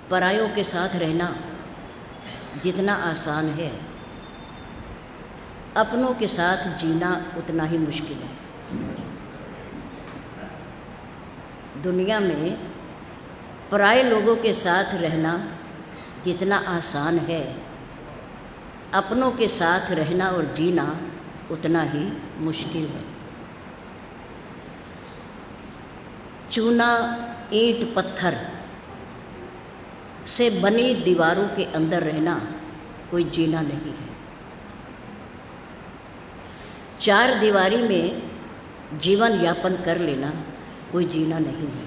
परायों के साथ रहना जितना आसान है, अपनों के साथ जीना उतना ही मुश्किल है। दुनिया में पराये लोगों के साथ रहना जितना आसान है, अपनों के साथ रहना और जीना उतना ही मुश्किल है। चूना, ईंट, पत्थर से बनी दीवारों के अंदर रहना कोई जीना नहीं है। चार दीवारी में जीवन यापन कर लेना कोई जीना नहीं है।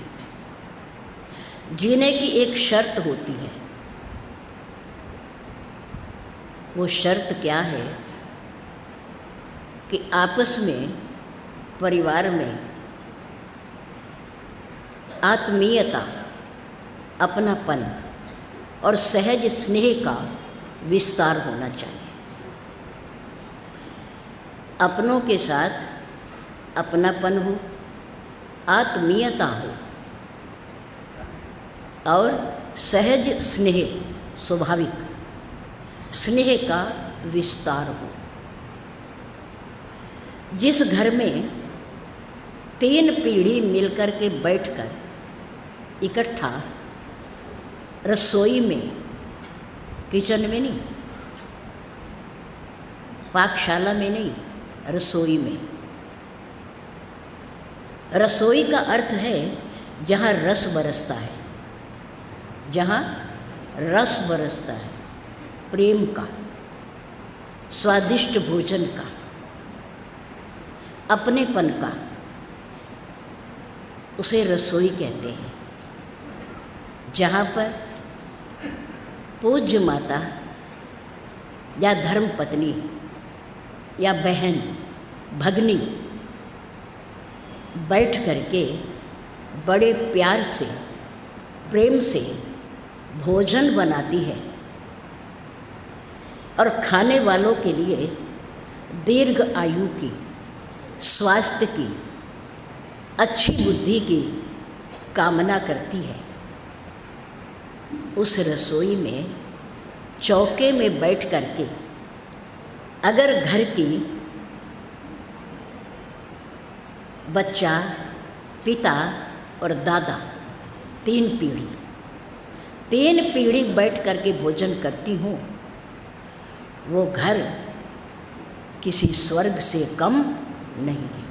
जीने की एक शर्त होती है। वो शर्त क्या है कि आपस में, परिवार में आत्मीयता, अपनापन और सहज स्नेह का विस्तार होना चाहिए। अपनों के साथ अपनापन हो, आत्मीयता हो और सहज स्नेह, स्वाभाविक स्नेह का विस्तार हो। जिस घर में 3 पीढ़ी मिलकर के बैठकर इकट्ठा रसोई में, किचन में नहीं, पाकशाला में नहीं, रसोई में। रसोई का अर्थ है जहाँ रस बरसता है, जहाँ रस बरसता है, प्रेम का, स्वादिष्ट भोजन का, अपनेपन का, उसे रसोई कहते हैं। जहाँ पर पूज्य माता या धर्म पत्नी या बहन, भगनी बैठ करके बड़े प्यार से, प्रेम से भोजन बनाती है और खाने वालों के लिए दीर्घ आयु की, स्वास्थ्य की, अच्छी बुद्धि की कामना करती है। उस रसोई में, चौके में बैठ करके अगर घर की बच्चा, पिता और दादा, 3 पीढ़ी बैठ करके भोजन करती हूँ, वो घर किसी स्वर्ग से कम नहीं है।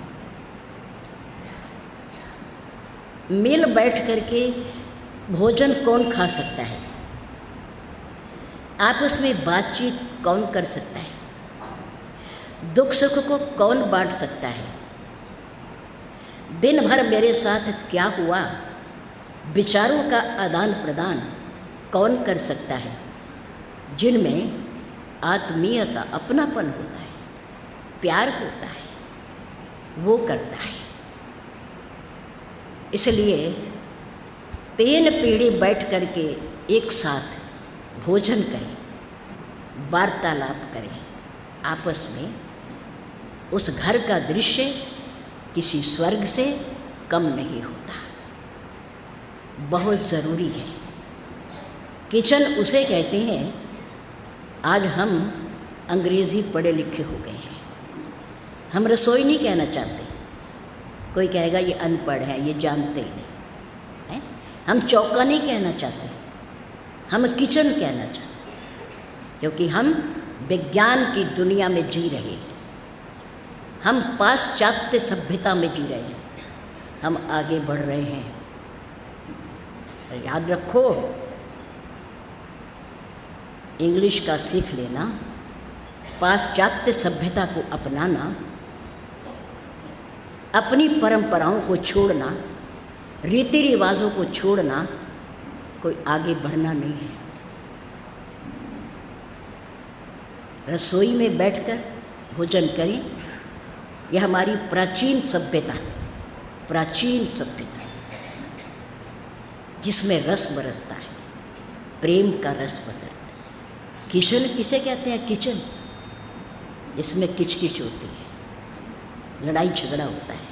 मिल बैठ करके भोजन कौन खा सकता है? आपस में बातचीत कौन कर सकता है? दुख सुख को कौन बांट सकता है? दिन भर मेरे साथ क्या हुआ, विचारों का आदान प्रदान कौन कर सकता है? जिनमें आत्मीयता, अपनापन होता है, प्यार होता है, वो करता है। इसलिए 3 पीढ़ी बैठ करके एक साथ भोजन करें, वार्तालाप करें आपस में। उस घर का दृश्य किसी स्वर्ग से कम नहीं होता, बहुत ज़रूरी है। किचन उसे कहते हैं। आज हम अंग्रेज़ी पढ़े लिखे हो गए हैं, हम रसोई नहीं कहना चाहते। कोई कहेगा ये अनपढ़ है, ये जानते ही नहीं है। हम चौका नहीं कहना चाहते, हम किचन कहना चाहते, क्योंकि हम विज्ञान की दुनिया में जी रहे हैं। हम पाश्चात्य सभ्यता में जी रहे हैं, हम आगे बढ़ रहे हैं। याद रखो, इंग्लिश का सीख लेना, पाश्चात्य सभ्यता को अपनाना, अपनी परंपराओं को छोड़ना, रीति रिवाजों को छोड़ना, कोई आगे बढ़ना नहीं है। रसोई में बैठकर भोजन करें, यह हमारी प्राचीन सभ्यता, प्राचीन सभ्यता जिसमें रस बरसता है, प्रेम का रस बरसता है। किचन किसे कहते हैं? किचन जिसमें किचकिच होती है, लड़ाई झगड़ा होता है,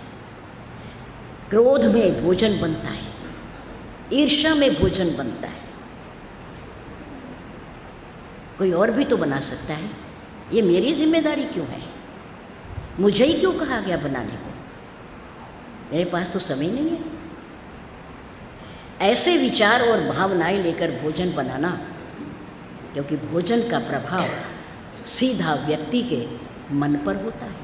क्रोध में भोजन बनता है, ईर्ष्या में भोजन बनता है, कोई और भी तो बना सकता है। ये मेरी जिम्मेदारी क्यों है? मुझे ही क्यों कहा गया बनाने को? मेरे पास तो समय नहीं है। ऐसे विचार और भावनाएं लेकर भोजन बनाना, क्योंकि भोजन का प्रभाव सीधा व्यक्ति के मन पर होता है।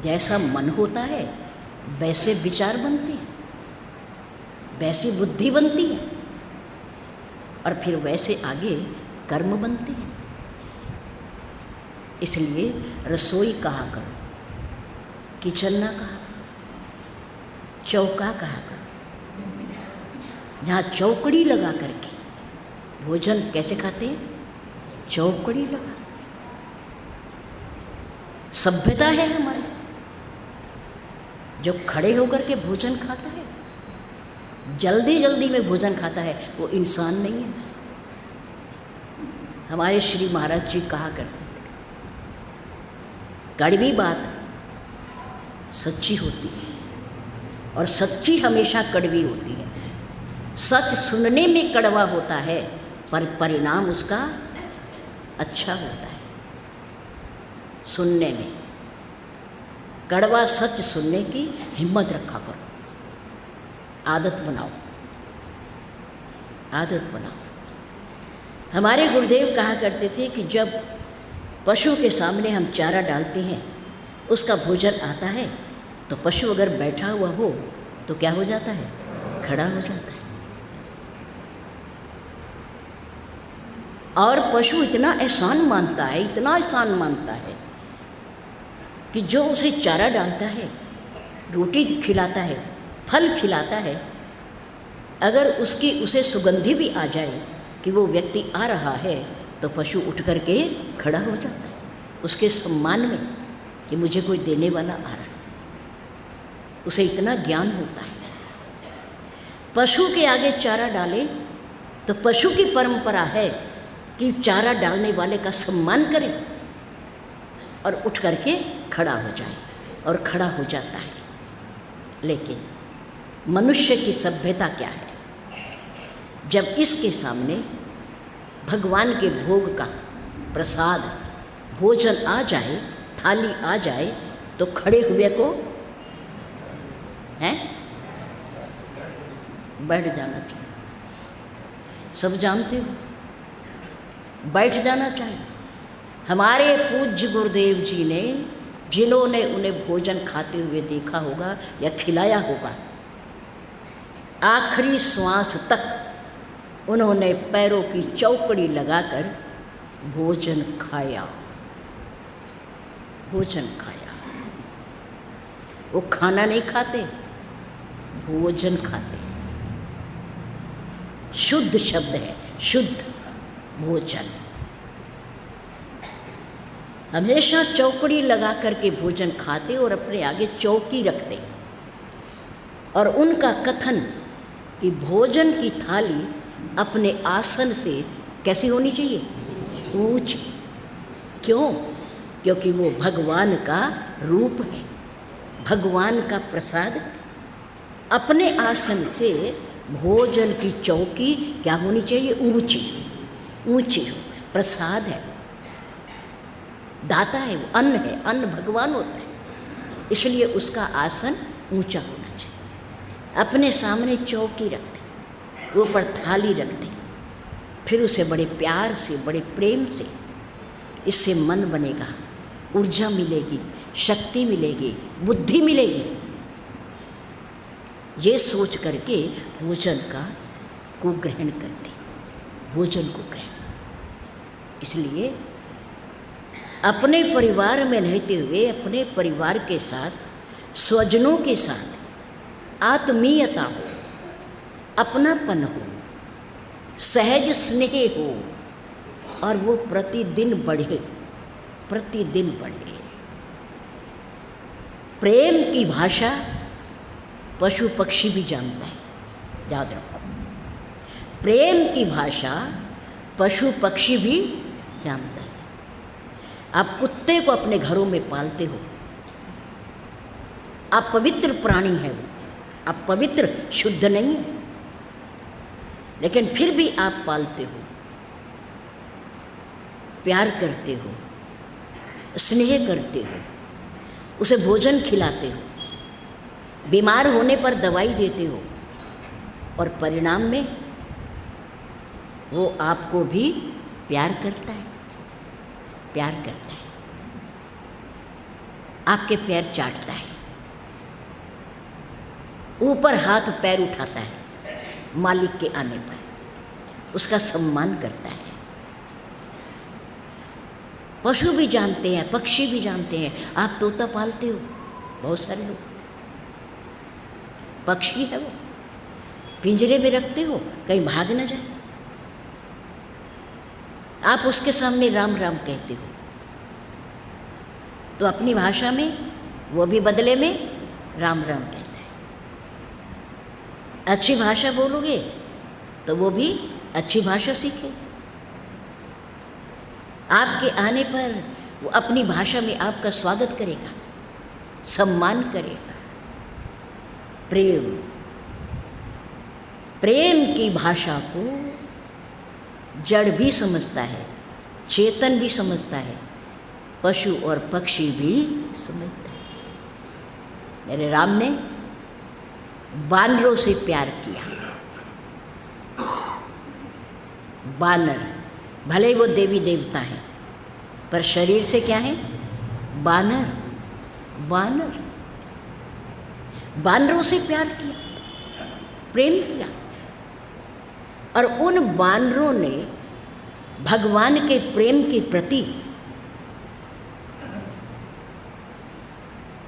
जैसा मन होता है वैसे विचार बनते हैं, वैसी बुद्धि बनती है और फिर वैसे आगे कर्म बनते हैं। इसलिए रसोई कहा करो, किचन ना कहा, चौका कहा करो। जहाँ चौकड़ी लगा करके भोजन कैसे खाते हैं? चौकड़ी लगा। सभ्यता है हमारी। जो खड़े होकर के भोजन खाता है, जल्दी जल्दी में भोजन खाता है, वो इंसान नहीं है। हमारे श्री महाराज जी कहा करते थे, कड़वी बात सच्ची होती है और सच्ची हमेशा कड़वी होती है। सच सुनने में कड़वा होता है पर परिणाम उसका अच्छा होता है। सुनने में कड़वा सच सुनने की हिम्मत रखा करो। आदत बनाओ, आदत बनाओ। हमारे गुरुदेव कहा करते थे कि जब पशु के सामने हम चारा डालते हैं, उसका भोजन आता है, तो पशु अगर बैठा हुआ हो तो क्या हो जाता है? खड़ा हो जाता है। और पशु इतना एहसान मानता है, इतना एहसान मानता है कि जो उसे चारा डालता है, रोटी खिलाता है, फल खिलाता है, अगर उसे सुगंधी भी आ जाए कि वो व्यक्ति आ रहा है, तो पशु उठ करके खड़ा हो जाता है उसके सम्मान में कि मुझे कोई देने वाला आ रहा है। उसे इतना ज्ञान होता है। पशु के आगे चारा डाले तो पशु की परंपरा है कि चारा डालने वाले का सम्मान करे और उठ करके खड़ा हो जाए, और खड़ा हो जाता है। लेकिन मनुष्य की सभ्यता क्या है? जब इसके सामने भगवान के भोग का प्रसाद भोजन आ जाए, थाली आ जाए, तो खड़े हुए को बैठ जाना चाहिए। सब जानते हो, बैठ जाना चाहिए। हमारे पूज्य गुरुदेव जी ने, जिन्होंने उन्हें भोजन खाते हुए देखा होगा या खिलाया होगा, आखिरी श्वास तक उन्होंने पैरों की चौकड़ी लगाकर भोजन खाया। भोजन खाया। वो खाना नहीं खाते, भोजन खाते। शुद्ध शब्द है, शुद्ध भोजन। हमेशा चौकड़ी लगा करके भोजन खाते और अपने आगे चौकी रखते। और उनका कथन कि भोजन की थाली अपने आसन से कैसी होनी चाहिए? ऊंची। क्यों? क्योंकि वो भगवान का रूप है, भगवान का प्रसाद है। अपने आसन से भोजन की चौकी क्या होनी चाहिए? ऊंची, ऊंची हो। प्रसाद है, दाता है, वो अन्न है, अन्न भगवान होता है, इसलिए उसका आसन ऊंचा होना चाहिए। अपने सामने चौकी रखते, ऊपर थाली रखते, फिर उसे बड़े प्यार से, बड़े प्रेम से, इससे मन बनेगा, ऊर्जा मिलेगी, शक्ति मिलेगी, बुद्धि मिलेगी, ये सोच करके भोजन को ग्रहण करते, भोजन को ग्रहण। इसलिए अपने परिवार में रहते हुए, अपने परिवार के साथ, स्वजनों के साथ आत्मीयता हो, अपनापन हो, सहज स्नेह हो, और वो प्रतिदिन बढ़े, प्रतिदिन बढ़े। प्रेम की भाषा पशु पक्षी भी जानता है, याद रखो। प्रेम की भाषा पशु पक्षी भी जानता है। आप कुत्ते को अपने घरों में पालते हो, आप पवित्र प्राणी हैं, वो आप पवित्र शुद्ध नहीं है, लेकिन फिर भी आप पालते हो। प्यार करते हो, स्नेह करते हो, उसे भोजन खिलाते हो, बीमार होने पर दवाई देते हो, और परिणाम में वो आपको भी प्यार करता है, प्यार करता है, आपके पैर चाटता है, ऊपर हाथ पैर उठाता है मालिक के आने पर, उसका सम्मान करता है। पशु भी जानते हैं, पक्षी भी जानते हैं। आप तोता पालते हो, बहुत सारे लोग, पक्षी है वो, पिंजरे में रखते हो कहीं भाग न जाए, आप उसके सामने राम राम कहते हो, तो अपनी भाषा में वो भी बदले में राम राम कहता है। अच्छी भाषा बोलोगे तो वो भी अच्छी भाषा सीखे। आपके आने पर वो अपनी भाषा में आपका स्वागत करेगा, सम्मान करेगा। प्रेम, प्रेम की भाषा को जड़ भी समझता है, चेतन भी समझता है, पशु और पक्षी भी समझता है। मेरे राम ने बानरों से प्यार किया। बानर भले वो देवी देवता हैं, पर शरीर से क्या है? बानर। बानर, बानरों से प्यार किया, प्रेम किया, और उन बानरों ने भगवान के प्रेम के प्रति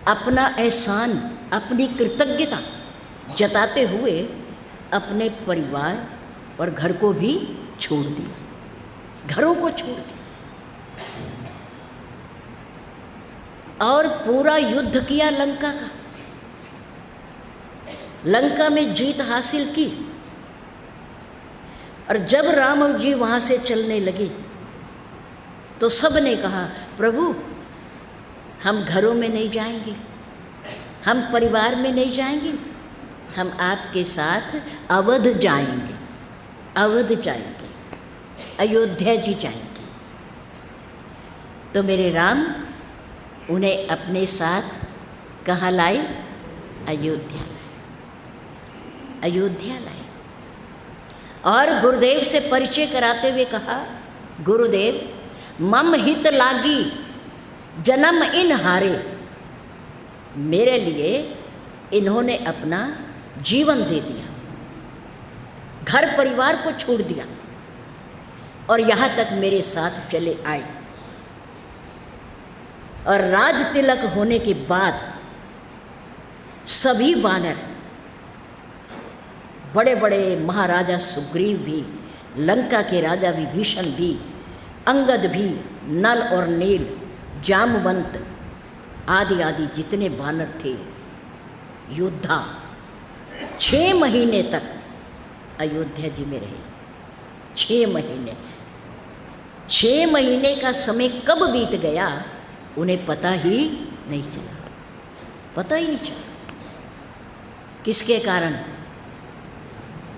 अपना एहसान, अपनी कृतज्ञता जताते हुए अपने परिवार और घर को भी छोड़ दिया, घरों को छोड़ दिया, और पूरा युद्ध किया लंका का। लंका में जीत हासिल की, और जब राम जी वहाँ से चलने लगे तो सब ने कहा, प्रभु हम घरों में नहीं जाएंगे, हम परिवार में नहीं जाएंगे, हम आपके साथ अवध जाएंगे, अवध जाएंगे, अयोध्या जी जाएंगे। तो मेरे राम उन्हें अपने साथ कहाँ लाए? अयोध्या लाए, अयोध्या लाए। और गुरुदेव से परिचय कराते हुए कहा, गुरुदेव मम हित लागी जन्म इन हारे, मेरे लिए इन्होंने अपना जीवन दे दिया, घर परिवार को छोड़ दिया, और यहाँ तक मेरे साथ चले आए। और राज तिलक होने के बाद सभी वानर, बड़े बड़े महाराजा सुग्रीव भी, लंका के राजा विभीषण भी, अंगद भी, नल और नील, जामवंत आदि आदि जितने वानर थे, योद्धा 6 महीने तक अयोध्या जी में रहे। 6 महीने, 6 महीने का समय कब बीत गया उन्हें पता ही नहीं चला, पता ही नहीं चला। किसके कारण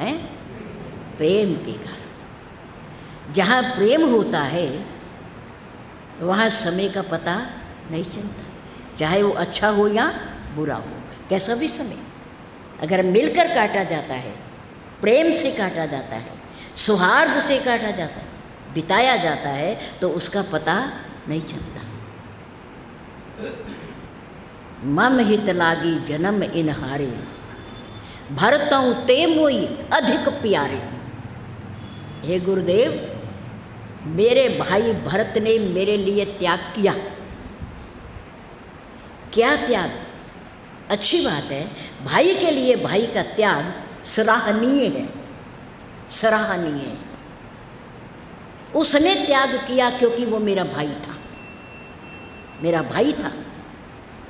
है? प्रेम के कारण। जहाँ प्रेम होता है वहाँ समय का पता नहीं चलता, चाहे वो अच्छा हो या बुरा हो, कैसा भी समय अगर मिलकर काटा जाता है, प्रेम से काटा जाता है, सौहार्द से काटा जाता है, बिताया जाता है, तो उसका पता नहीं चलता। मम हित लागी जन्म इन हारे, भरतऊँ ते मोई अधिक प्यारे। हे गुरुदेव, मेरे भाई भरत ने मेरे लिए त्याग किया। क्या त्याग? अच्छी बात है, भाई के लिए भाई का त्याग सराहनीय है, सराहनीय है। उसने त्याग किया क्योंकि वो मेरा भाई था, मेरा भाई था,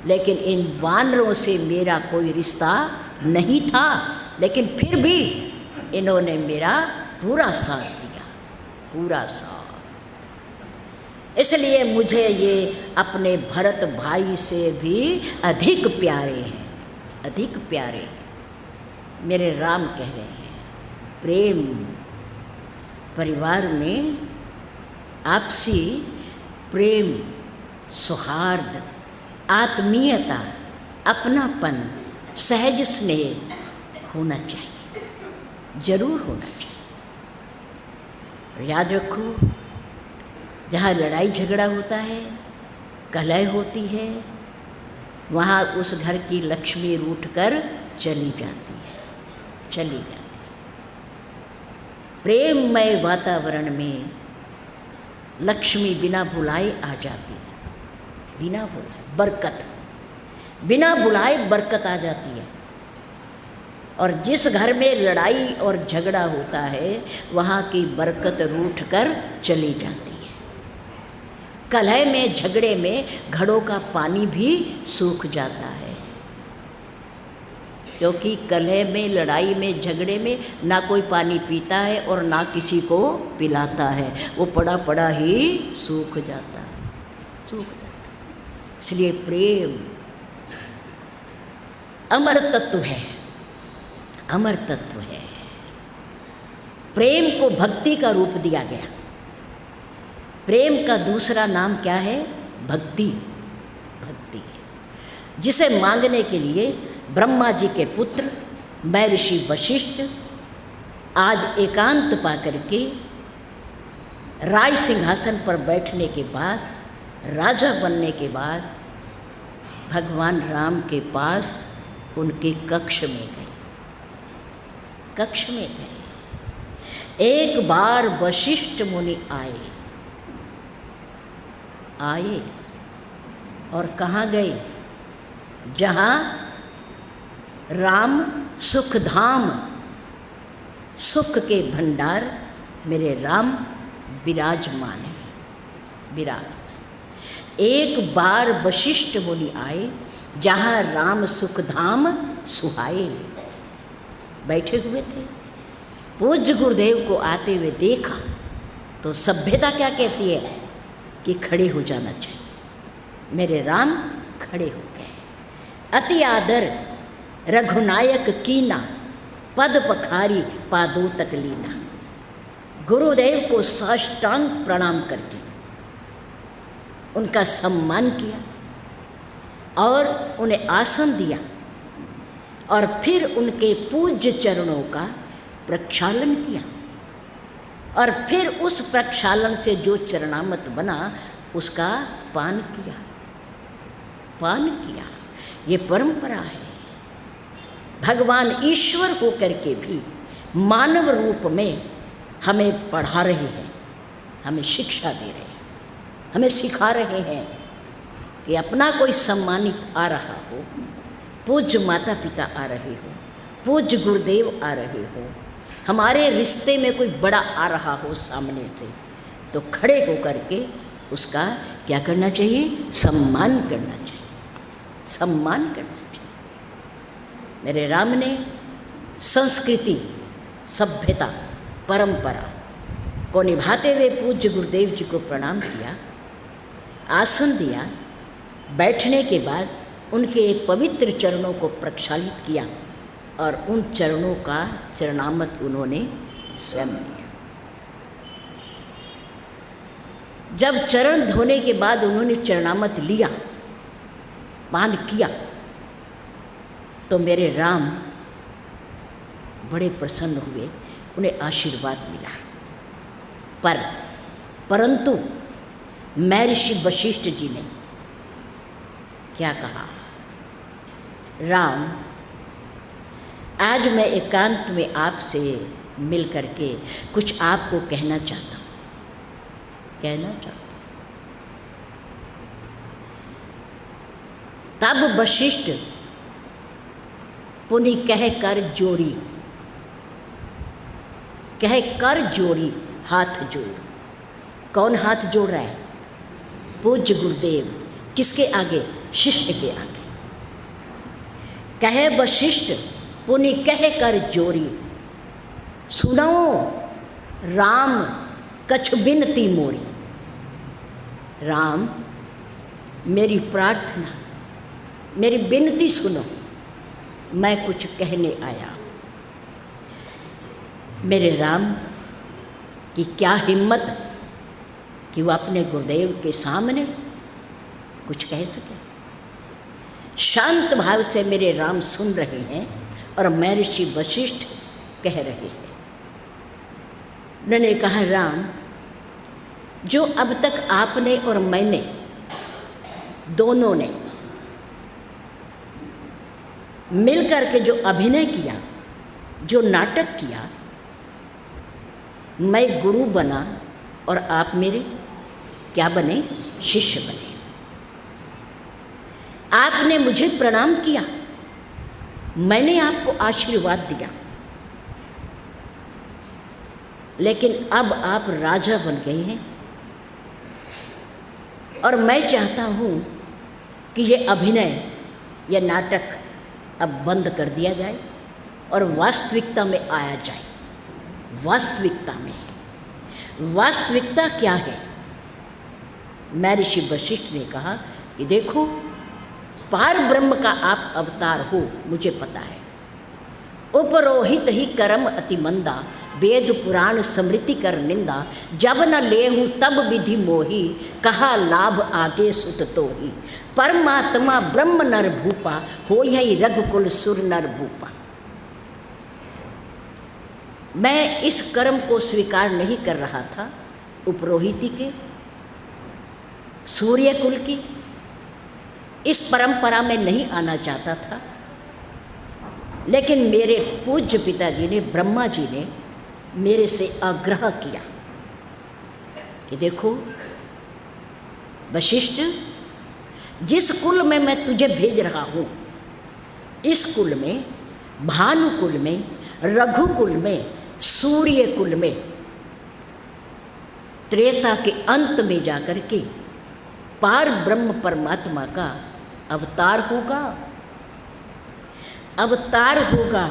लेकिन इन वानरों से मेरा कोई रिश्ता नहीं था, लेकिन फिर भी इन्होंने मेरा पूरा साथ दिया, पूरा साथ। इसलिए मुझे ये अपने भरत भाई से भी अधिक प्यारे हैं, अधिक प्यारे हैं। मेरे राम कह रहे हैं, प्रेम परिवार में आपसी प्रेम, सौहार्द, आत्मीयता, अपनापन, सहज स्नेह होना चाहिए, जरूर होना चाहिए। याद रखो, जहाँ लड़ाई झगड़ा होता है, कलह होती है, वहाँ उस घर की लक्ष्मी रूठ कर चली जाती है, चली जाती है। प्रेममय वातावरण में लक्ष्मी बिना बुलाए आ जाती है, बिना बुलाए बरकत, बिना बुलाए बरकत आ जाती है। और जिस घर में लड़ाई और झगड़ा होता है, वहाँ की बरकत रूठ कर चली जाती है। कलह में, झगड़े में घड़ों का पानी भी सूख जाता है, क्योंकि कलह में, लड़ाई में, झगड़े में ना कोई पानी पीता है और ना किसी को पिलाता है, वो पड़ा पड़ा ही सूख जाता है, सूख जाता है। इसलिए प्रेम अमर तत्व है, अमर तत्व है। प्रेम को भक्ति का रूप दिया गया। प्रेम का दूसरा नाम क्या है? भक्ति। भक्ति, जिसे मांगने के लिए ब्रह्मा जी के पुत्र महर्षि वशिष्ठ आज एकांत पा करके राज सिंहासन पर बैठने के बाद, राजा बनने के बाद भगवान राम के पास उनके कक्ष में गए, कक्ष में गए। एक बार वशिष्ठ मुनि आए, आए और कहाँ गए? जहाँ राम सुखधाम, सुख के भंडार मेरे राम विराजमान है, विराजमान। एक बार वशिष्ठ मुनि आए जहाँ राम सुखधाम सुहाए, बैठे हुए थे। पूज्य गुरुदेव को आते हुए देखा तो सभ्यता क्या कहती है कि खड़े हो जाना चाहिए। मेरे राम खड़े हो गए। अति आदर रघुनायक कीना, पद पखारी पादों तक लीना। गुरुदेव को साष्टांग प्रणाम करके उनका सम्मान किया और उन्हें आसन दिया और फिर उनके पूज्य चरणों का प्रक्षालन किया और फिर उस प्रक्षालन से जो चरणामृत बना उसका पान किया, पान किया। ये परंपरा है। भगवान ईश्वर हो करके भी मानव रूप में हमें पढ़ा रहे हैं, हमें शिक्षा दे रहे हैं, हमें सिखा रहे हैं कि अपना कोई सम्मानित आ रहा हो, पूज्य माता पिता आ रहे हो, पूज्य गुरुदेव आ रहे हो, हमारे रिश्ते में कोई बड़ा आ रहा हो सामने से, तो खड़े होकर के उसका क्या करना चाहिए? सम्मान करना चाहिए, सम्मान करना चाहिए। मेरे राम ने संस्कृति, सभ्यता, परंपरा को निभाते हुए पूज्य गुरुदेव जी को प्रणाम किया, आसन दिया, बैठने के बाद उनके पवित्र चरणों को प्रक्षालित किया और उन चरणों का चरणामृत उन्होंने स्वयं लिया। जब चरण धोने के बाद उन्होंने चरणामृत लिया, पान किया, तो मेरे राम बड़े प्रसन्न हुए, उन्हें आशीर्वाद मिला। परंतु महर्षि वशिष्ठ जी ने क्या कहा? राम, आज मैं एकांत में आपसे मिल करके कुछ आपको कहना चाहता हूँ, कहना चाहता हूँ। तब वशिष्ठ पुनि कह कर जोड़ी, कह कर जोड़ी, हाथ जोड़। कौन हाथ जोड़ रहा है? पूज्य गुरुदेव। किसके आगे? शिष्य के आगे। कहे वशिष्ठ पुनि कह कर जोड़ी, सुनो राम कछु बिनती मोरी। राम, मेरी प्रार्थना, मेरी विनती सुनो, मैं कुछ कहने आया। मेरे राम की क्या हिम्मत, कि वह अपने गुरुदेव के सामने कुछ कह सके। शांत भाव से मेरे राम सुन रहे हैं और महर्षि वशिष्ठ कह रहे हैं। उन्होंने कहा, राम, जो अब तक आपने और मैंने दोनों ने मिलकर के जो अभिनय किया, जो नाटक किया, मैं गुरु बना और आप मेरे क्या बने? शिष्य बने। आपने मुझे प्रणाम किया, मैंने आपको आशीर्वाद दिया, लेकिन अब आप राजा बन गए हैं और मैं चाहता हूँ कि ये अभिनय, ये नाटक अब बंद कर दिया जाए और वास्तविकता में आया जाए। वास्तविकता में, वास्तविकता क्या है? महर्षि वशिष्ठ ने कहा कि देखो, पार ब्रह्म का आप अवतार हो, मुझे पता है। उपरोहित ही कर्म अति मंदा, वेद पुराण स्मृति कर निंदा, जब न लेहूँ तब विधि मोही, कहा लाभ आगे सुत तो ही। परमात्मा ब्रह्म नर भूपा, हो यही रघुकुल सुर नर भूपा। मैं इस कर्म को स्वीकार नहीं कर रहा था, उपरोहिती के, सूर्य कुल की इस परंपरा में नहीं आना चाहता था, लेकिन मेरे पूज्य पिताजी ने, ब्रह्मा जी ने मेरे से आग्रह किया कि देखो वशिष्ठ, जिस कुल में मैं तुझे भेज रहा हूँ, इस कुल में, भानुकुल में, रघुकुल में, सूर्य कुल में, त्रेता के अंत में जाकर के पार ब्रह्म परमात्मा का अवतार होगा, अवतार होगा।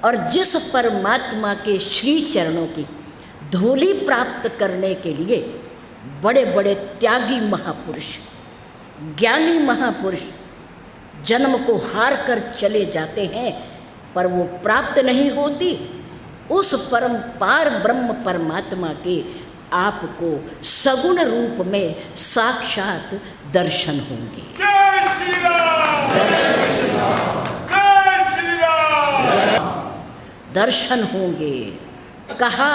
और जिस परमात्मा के श्री चरणों की धूलि प्राप्त करने के लिए बड़े बड़े त्यागी महापुरुष, ज्ञानी महापुरुष जन्म को हार कर चले जाते हैं, पर वो प्राप्त नहीं होती, उस परम पार ब्रह्म परमात्मा के आपको सगुण रूप में साक्षात दर्शन होंगे। दर्शन होंगे। कहा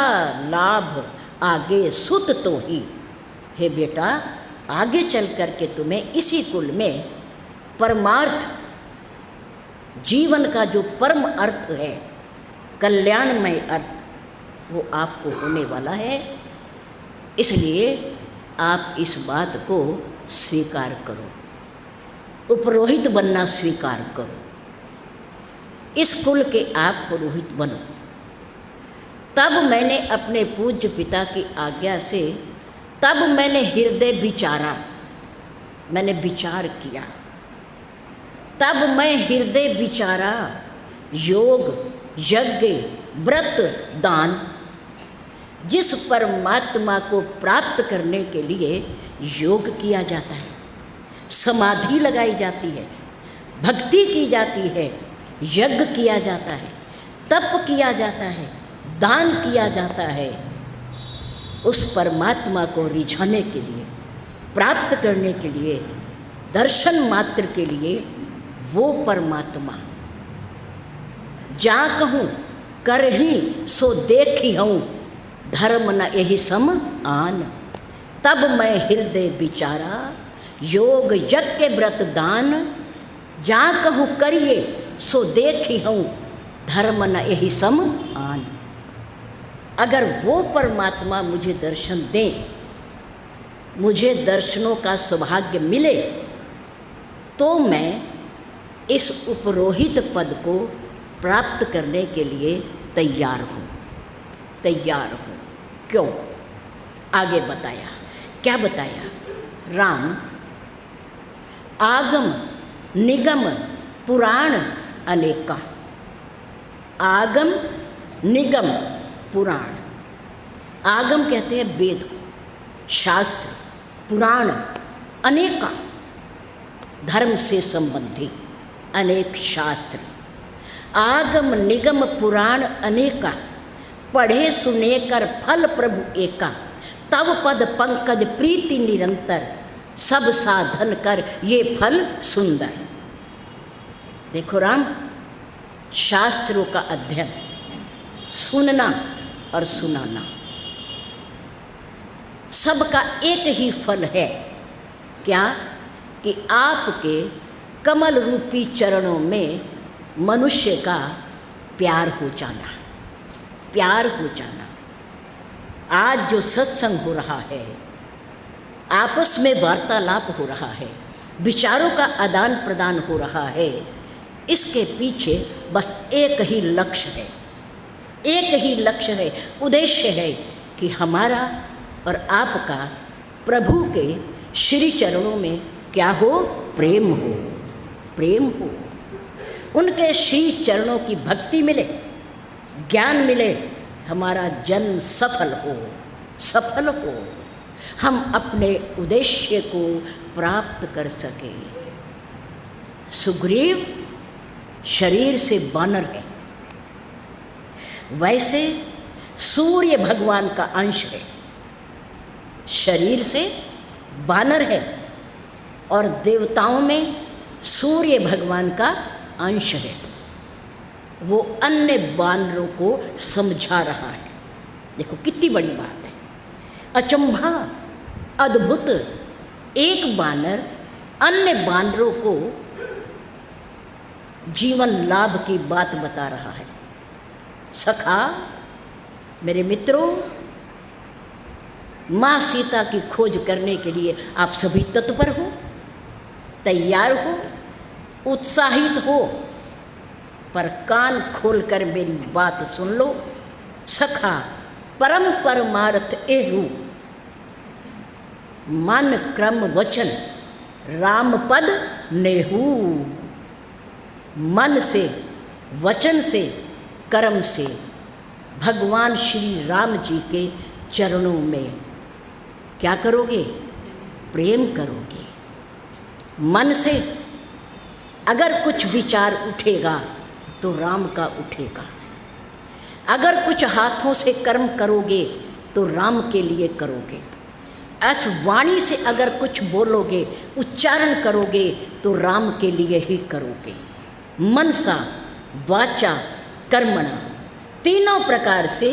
लाभ आगे सुत तो ही। हे बेटा, आगे चल कर के तुम्हें इसी कुल में परमार्थ, जीवन का जो परम अर्थ है, कल्याणमय अर्थ, वो आपको होने वाला है। इसलिए आप इस बात को स्वीकार करो, उपरोहित बनना स्वीकार करो, इस कुल के आप पुरोहित बनो। तब मैंने अपने पूज्य पिता की आज्ञा से, तब मैंने हृदय विचारा, मैंने विचार किया, तब मैं हृदय विचारा, योग, यज्ञ, व्रत, दान, जिस परमात्मा को प्राप्त करने के लिए योग किया जाता है, समाधि लगाई जाती है, भक्ति की जाती है, यज्ञ किया जाता है, तप किया जाता है, दान किया जाता है, उस परमात्मा को रिझाने के लिए, प्राप्त करने के लिए, दर्शन मात्र के लिए, वो परमात्मा जा कहूँ कर ही सो देखी हूँ, धर्म न यही सम आन। तब मैं हृदय विचारा, योग यज्ञ व्रत दान, जा कहूँ करिए सो देखी हूँ, धर्म न यही सम आन। अगर वो परमात्मा मुझे दर्शन दे, मुझे दर्शनों का सौभाग्य मिले, तो मैं इस उपरोहित पद को प्राप्त करने के लिए तैयार हूँ, तैयार हूँ। क्यों? आगे बताया, क्या बताया? राम, आगम निगम पुराण अनेका। आगम निगम पुराण, आगम कहते हैं वेद, शास्त्र, पुराण अनेका, धर्म से संबंधी अनेक शास्त्र। आगम निगम पुराण अनेका, पढ़े सुने कर फल प्रभु एका। तव पद पंकज प्रीति निरंतर, सब साधन कर ये फल सुंदर। देखो राम, शास्त्रों का अध्ययन, सुनना और सुनाना, सबका एक ही फल है। क्या? कि आपके कमल रूपी चरणों में मनुष्य का प्यार हो जाना, प्यार हो जाना। आज जो सत्संग हो रहा है, आपस में वार्तालाप हो रहा है, विचारों का आदान प्रदान हो रहा है, इसके पीछे बस एक ही लक्ष्य है, एक ही लक्ष्य है, उद्देश्य है कि हमारा और आपका प्रभु के श्री चरणों में क्या हो? प्रेम हो, प्रेम हो। उनके श्री चरणों की भक्ति मिले, ज्ञान मिले, हमारा जन्म सफल हो, सफल हो, हम अपने उद्देश्य को प्राप्त कर सके। सुग्रीव शरीर से बानर है, वैसे सूर्य भगवान का अंश है, शरीर से बानर है, और देवताओं में सूर्य भगवान का अंश है। वो अन्य बानरों को समझा रहा है। देखो कितनी बड़ी बात है, अचंभा, अद्भुत। एक बानर अन्य बानरों को जीवन लाभ की बात बता रहा है। सखा, मेरे मित्रों, माँ सीता की खोज करने के लिए आप सभी तत्पर हो, तैयार हो, उत्साहित हो, पर कान खोलकर मेरी बात सुन लो। सखा, परम परमार्थ एहु, मन क्रम वचन राम पद नेहू। मन से, वचन से, कर्म से भगवान श्री राम जी के चरणों में क्या करोगे? प्रेम करोगे। मन से अगर कुछ विचार उठेगा तो राम का उठेगा, अगर कुछ हाथों से कर्म करोगे तो राम के लिए करोगे, ऐस वाणी से अगर कुछ बोलोगे, उच्चारण करोगे तो राम के लिए ही करोगे। मनसा, वाचा, कर्मणा, तीनों प्रकार से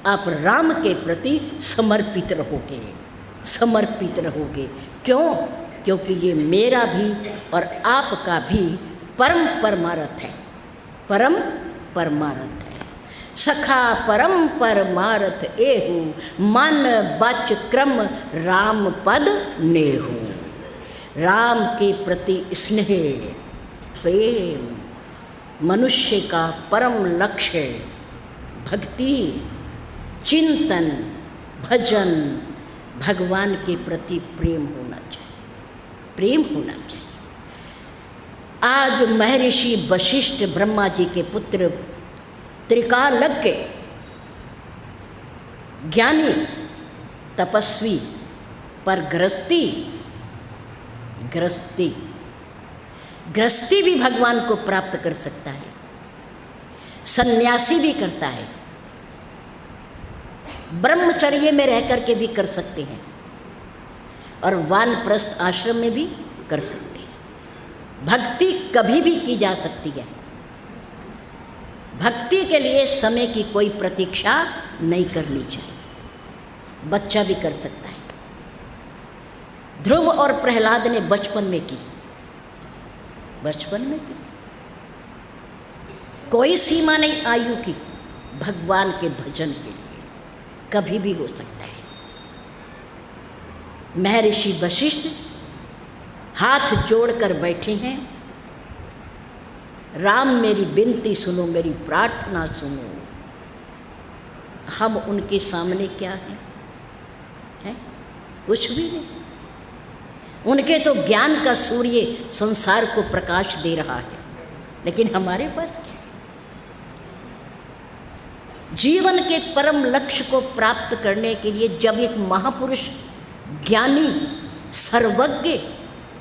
आप राम के प्रति समर्पित रहोगे, समर्पित रहोगे। क्यों? क्योंकि ये मेरा भी और आपका भी परम परमार्थ है, परम परमार्थ है। सखा परम परमार्थ एहु, मन वाच क्रम राम पद नेहु। राम के प्रति स्नेह, प्रेम मनुष्य का परम लक्ष्य, भक्ति, चिंतन, भजन, भगवान के प्रति प्रेम होना चाहिए, प्रेम होना चाहिए। आज महर्षि वशिष्ठ ब्रह्मा जी के पुत्र, त्रिकालज्ञ, ज्ञानी, तपस्वी, पर गृहस्थी, गृहस्थी, गृहस्थी भी भगवान को प्राप्त कर सकता है, सन्यासी भी करता है, ब्रह्मचर्य में रह करके भी कर सकते हैं, और वानप्रस्थ आश्रम में भी कर सकते हैं। भक्ति कभी भी की जा सकती है। भक्ति के लिए समय की कोई प्रतीक्षा नहीं करनी चाहिए, बच्चा भी कर सकता है। ध्रुव और प्रहलाद ने बचपन में की, बचपन में की, कोई सीमा नहीं आयु की, भगवान के भजन के लिए कभी भी हो सकता है। महर्षि वशिष्ठ हाथ जोड़कर बैठे हैं, राम मेरी विनती सुनो, मेरी प्रार्थना सुनो। हम उनके सामने क्या हैं? है? कुछ भी नहीं। उनके तो ज्ञान का सूर्य संसार को प्रकाश दे रहा है, लेकिन हमारे पास क्या? जीवन के परम लक्ष्य को प्राप्त करने के लिए जब एक महापुरुष, ज्ञानी, सर्वज्ञ,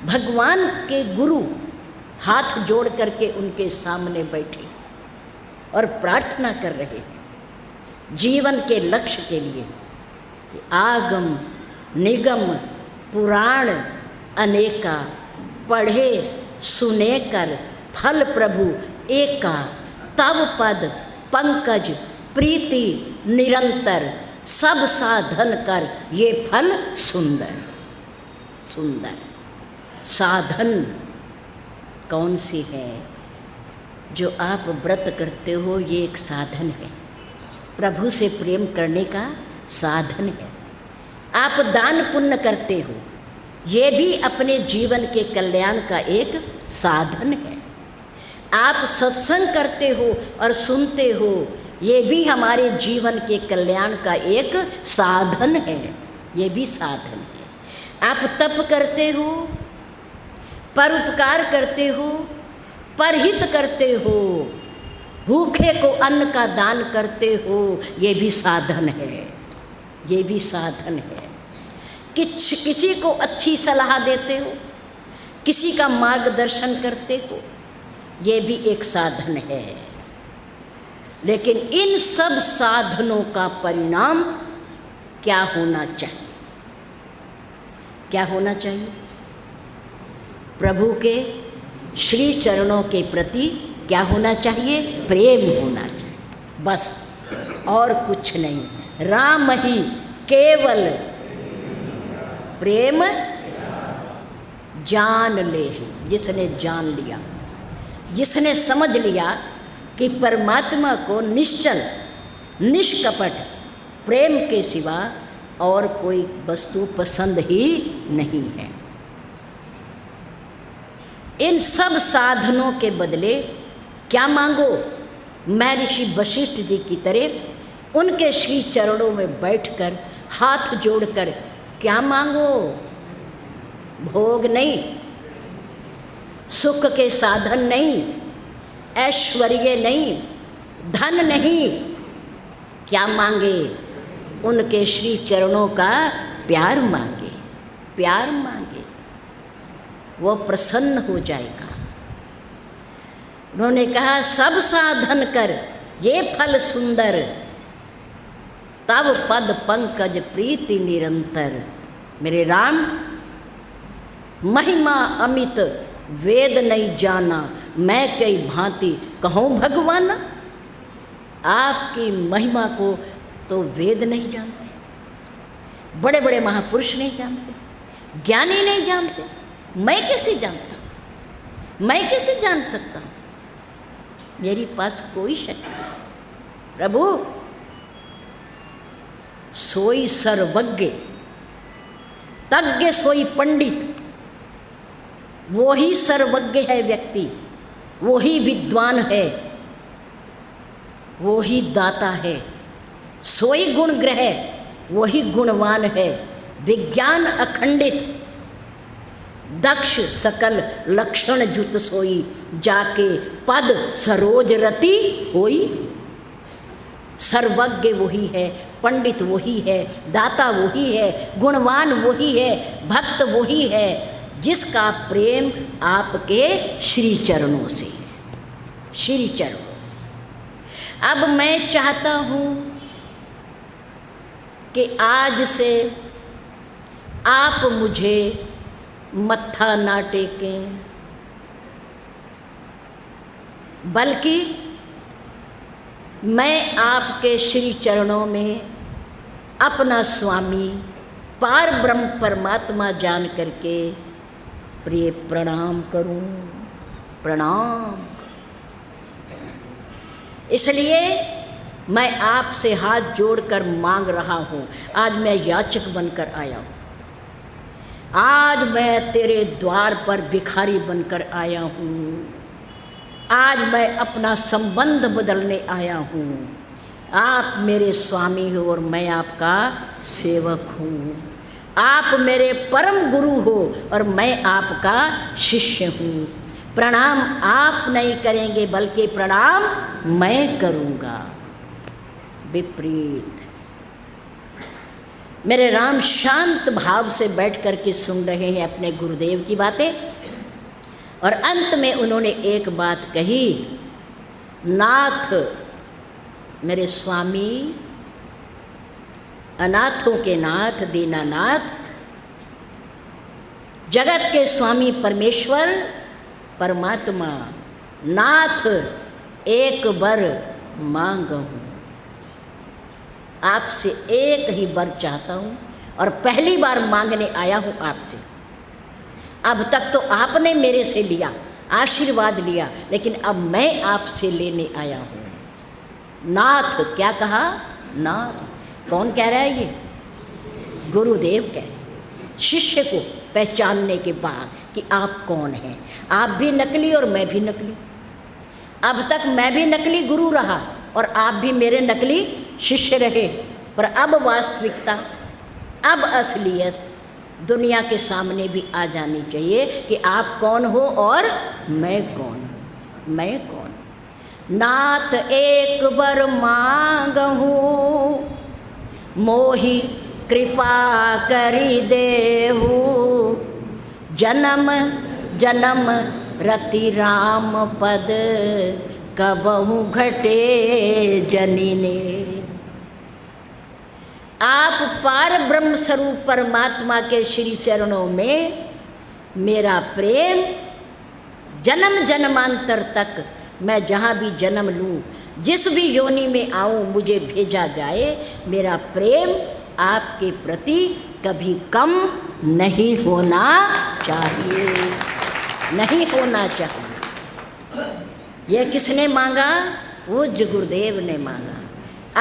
भगवान के गुरु हाथ जोड़ करके उनके सामने बैठे और प्रार्थना कर रहे हैं जीवन के लक्ष्य के लिए, कि आगम निगम पुराण अनेका, पढ़े सुने कर फल प्रभु एका, तव पद पंकज प्रीति निरंतर, सब साधन कर ये फल सुंदर। सुंदर साधन कौन सी है? जो आप व्रत करते हो ये एक साधन है, प्रभु से प्रेम करने का साधन है। आप दान पुण्य करते हो, ये भी अपने जीवन के कल्याण का एक साधन है। आप सत्संग करते हो और सुनते हो, ये भी हमारे जीवन के कल्याण का एक साधन है, ये भी साधन है। आप तप करते हो, परोपकार करते हो, परहित करते हो, भूखे को अन्न का दान करते हो, ये भी साधन है, ये भी साधन है। किसी को अच्छी सलाह देते हो, किसी का मार्गदर्शन करते हो, ये भी एक साधन है। लेकिन इन सब साधनों का परिणाम क्या होना चाहिए? क्या होना चाहिए? प्रभु के श्री चरणों के प्रति क्या होना चाहिए? प्रेम होना चाहिए, बस और कुछ नहीं। राम ही केवल प्रेम जान ले ही, जिसने जान लिया, जिसने समझ लिया कि परमात्मा को निश्चल निष्कपट प्रेम के सिवा और कोई वस्तु पसंद ही नहीं है। इन सब साधनों के बदले क्या मांगो? मैं ऋषि वशिष्ठ जी की तरह उनके श्री चरणों में बैठकर हाथ जोड़कर क्या मांगो? भोग नहीं, सुख के साधन नहीं, ऐश्वर्य नहीं, धन नहीं, क्या मांगे? उनके श्री चरणों का प्यार मांगे, प्यार मांगे, वो प्रसन्न हो जाएगा। उन्होंने कहा सब साधन कर ये फल सुंदर, तब पद पंकज प्रीति निरंतर। मेरे राम महिमा अमित वेद नहीं जाना, मैं कई भांति कहूँ भगवान। आपकी महिमा को तो वेद नहीं जानते, बड़े बड़े महापुरुष नहीं जानते, ज्ञानी नहीं जानते, मैं कैसे जानता हूँ? मैं कैसे जान सकता हूँ? मेरे पास कोई शक्ति नहीं। प्रभु सोई सर्वज्ञ, तज्ञ सोई पंडित, वो ही सर्वज्ञ है व्यक्ति, वो ही विद्वान है, वो ही दाता है। सोई गुण ग्रह, वो ही गुणवान है। विज्ञान अखंडित, दक्ष सकल लक्षण जुत सोई, जाके पद सरोज रति होई। सर्वज्ञ वही है, पंडित वही है, दाता वही है, गुणवान वही है, भक्त वही है, जिसका प्रेम आपके श्री चरणों से है, श्री चरणों से। अब मैं चाहता हूँ कि आज से आप मुझे मत्था ना टेकें, बल्कि मैं आपके श्री चरणों में अपना स्वामी पार ब्रह्म परमात्मा जान करके प्रिय प्रणाम करूं, प्रणाम। इसलिए मैं आपसे हाथ जोड़कर मांग रहा हूँ। आज मैं याचक बनकर आया हूँ, आज मैं तेरे द्वार पर भिखारी बनकर आया हूँ, आज मैं अपना संबंध बदलने आया हूँ। आप मेरे स्वामी हो और मैं आपका सेवक हूँ। आप मेरे परम गुरु हो और मैं आपका शिष्य हूँ। प्रणाम आप नहीं करेंगे, बल्कि प्रणाम मैं करूँगा। विपरीत। मेरे राम शांत भाव से बैठ कर के सुन रहे हैं अपने गुरुदेव की बातें, और अंत में उन्होंने एक बात कही, नाथ मेरे स्वामी अनाथों के नाथ दीनानाथ, जगत के स्वामी परमेश्वर परमात्मा, नाथ एक बर मांगूं। आपसे एक ही बर चाहता हूँ और पहली बार मांगने आया हूँ आपसे। अब तक तो आपने मेरे से लिया, आशीर्वाद लिया, लेकिन अब मैं आपसे लेने आया हूँ। नाथ, क्या कहा? नाथ। कौन कह रहा है ये? गुरुदेव कह रहे। शिष्य को पहचानने के बाद कि आप कौन हैं। आप भी नकली और मैं भी नकली। अब तक मैं भी नकली गुरु रहा और आप भी मेरे नकली शिष्य रहे, पर अब वास्तविकता, अब असलियत दुनिया के सामने भी आ जानी चाहिए कि आप कौन हो और मैं कौन हूँ। मैं कौन? नाथ एक बर मांगहूँ, मोहि कृपा करि देहु, जन्म जन्म रति राम पद, कबहु घटे जनिने। आप पार ब्रह्म स्वरूप परमात्मा के श्री चरणों में मेरा प्रेम जन्म जन्मांतर तक, मैं जहाँ भी जन्म लूँ, जिस भी योनि में आऊँ, मुझे भेजा जाए, मेरा प्रेम आपके प्रति कभी कम नहीं होना चाहिए, नहीं होना चाहिए। यह किसने मांगा? पूज्य गुरुदेव ने मांगा,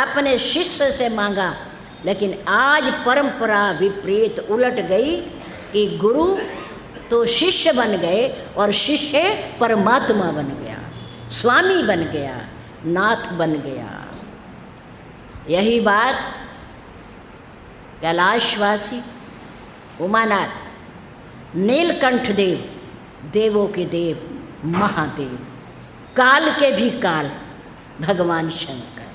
अपने शिष्य से मांगा। लेकिन आज परंपरा विपरीत उलट गई कि गुरु तो शिष्य बन गए और शिष्य परमात्मा बन गया, स्वामी बन गया, नाथ बन गया। यही बात कैलाशवासी उमानाथ, नीलकंठ देव, देवों के देव, महादेव, काल के भी काल, भगवान शंकर,